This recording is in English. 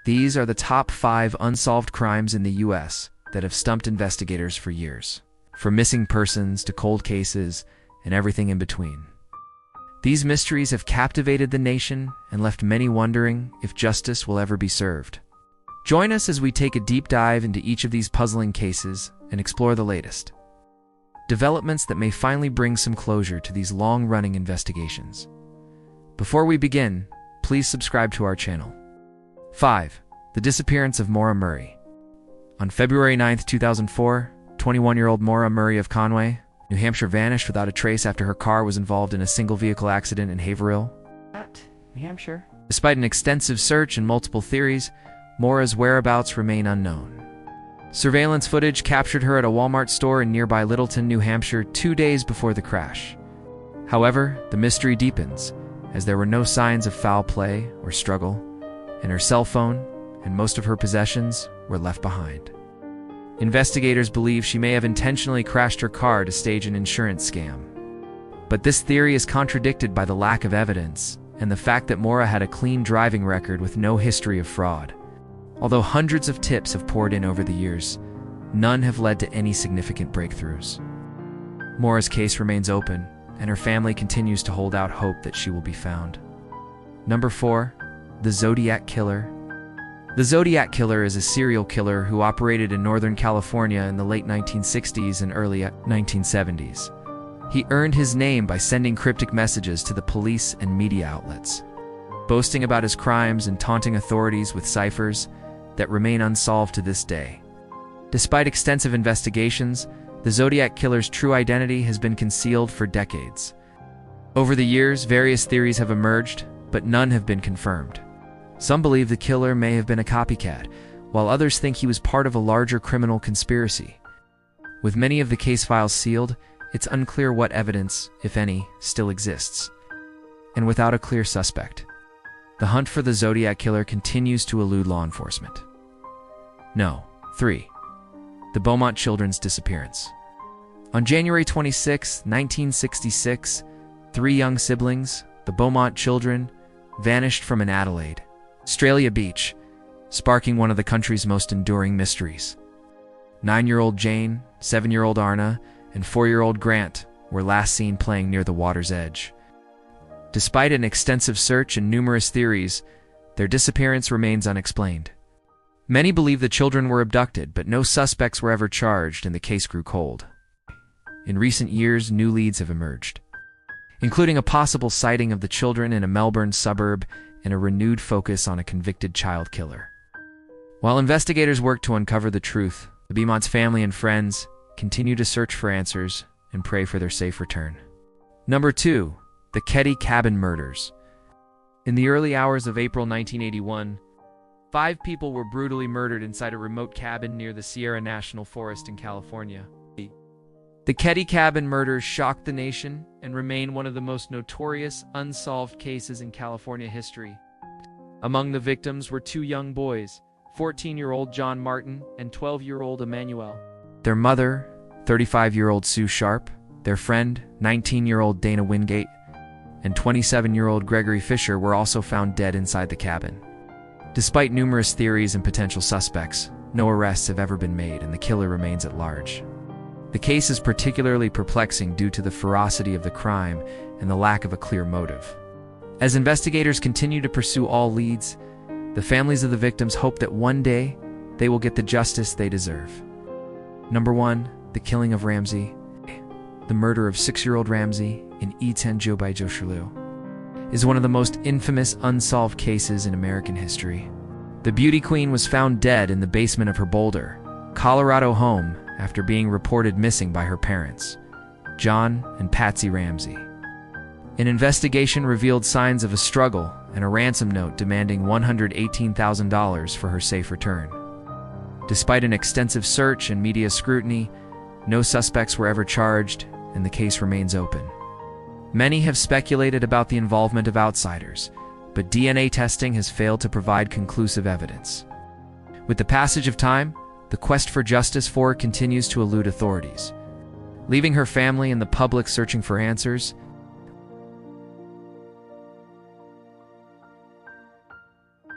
These are the top 5 unsolved crimes in the US that have stumped investigators for years, from missing persons to cold cases and everything in between. These mysteries have captivated the nation and left many wondering if justice will ever be served. Join us as we take a deep dive into each of these puzzling cases and explore the latest developments that may finally bring some closure to these long-running investigations. Before we begin, please subscribe to our channel. 5. The disappearance of Maura Murray. On February 9, 2004, 21-year-old Maura Murray of Conway, New Hampshire vanished without a trace after her car was involved in a single-vehicle accident in Haverhill, New Hampshire. Despite an extensive search and multiple theories, Maura's whereabouts remain unknown. Surveillance footage captured her at a Walmart store in nearby Littleton, New Hampshire, 2 days before the crash. However, the mystery deepens, as there were no signs of foul play or struggle, and her cell phone and most of her possessions were left behind. Investigators believe she may have intentionally crashed her car to stage an insurance scam. But this theory is contradicted by the lack of evidence and the fact that Maura had a clean driving record with no history of fraud. Although hundreds of tips have poured in over the years, none have led to any significant breakthroughs. Maura's case remains open, and her family continues to hold out hope that she will be found. Number 4. The Zodiac Killer. The Zodiac Killer is a serial killer who operated in Northern California in the late 1960s and early 1970s. He earned his name by sending cryptic messages to the police and media outlets, boasting about his crimes and taunting authorities with ciphers that remain unsolved to this day. Despite extensive investigations, the Zodiac Killer's true identity has been concealed for decades. Over the years, various theories have emerged, but none have been confirmed. Some believe the killer may have been a copycat, while others think he was part of a larger criminal conspiracy. With many of the case files sealed, it's unclear what evidence, if any, still exists. And without a clear suspect, the hunt for the Zodiac Killer continues to elude law enforcement. 3. The Beaumont children's disappearance. On January 26, 1966, 3 young siblings, the Beaumont children, vanished from an Adelaide, Australia beach, sparking one of the country's most enduring mysteries. 9-year-old Jane, 7-year-old Arna, and 4-year-old Grant were last seen playing near the water's edge. Despite an extensive search and numerous theories, their disappearance remains unexplained. Many believe the children were abducted, but no suspects were ever charged and the case grew cold. In recent years, new leads have emerged, including a possible sighting of the children in a Melbourne suburb and a renewed focus on a convicted child killer. While investigators work to uncover the truth, the Beaumont's family and friends continue to search for answers and pray for their safe return. Number 2. The Ketty Cabin Murders. In the early hours of April 1981, 5 people were brutally murdered inside a remote cabin near the Sierra National Forest in California. The Ketty Cabin murders shocked the nation and remain one of the most notorious unsolved cases in California history. Among the victims were 2 young boys, 14-year-old John Martin and 12-year-old Emmanuel. Their mother, 35-year-old Sue Sharp, their friend, 19-year-old Dana Wingate, and 27-year-old Gregory Fisher were also found dead inside the cabin. Despite numerous theories and potential suspects, no arrests have ever been made and the killer remains at large. The case is particularly perplexing due to the ferocity of the crime and the lack of a clear motive. As investigators continue to pursue all leads, the families of the victims hope that one day they will get the justice they deserve. Number 1. The killing of Ramsey. The murder of 6-year-old Ramsey in East-Joe is one of the most infamous unsolved cases in American history. The beauty queen was found dead in the basement of her Boulder, Colorado home after being reported missing by her parents, John and Patsy Ramsey. An investigation revealed signs of a struggle and a ransom note demanding $118,000 for her safe return. Despite an extensive search and media scrutiny, no suspects were ever charged, and the case remains open. Many have speculated about the involvement of outsiders, but DNA testing has failed to provide conclusive evidence. With the passage of time, the quest for justice for her continues to elude authorities, leaving her family and the public searching for answers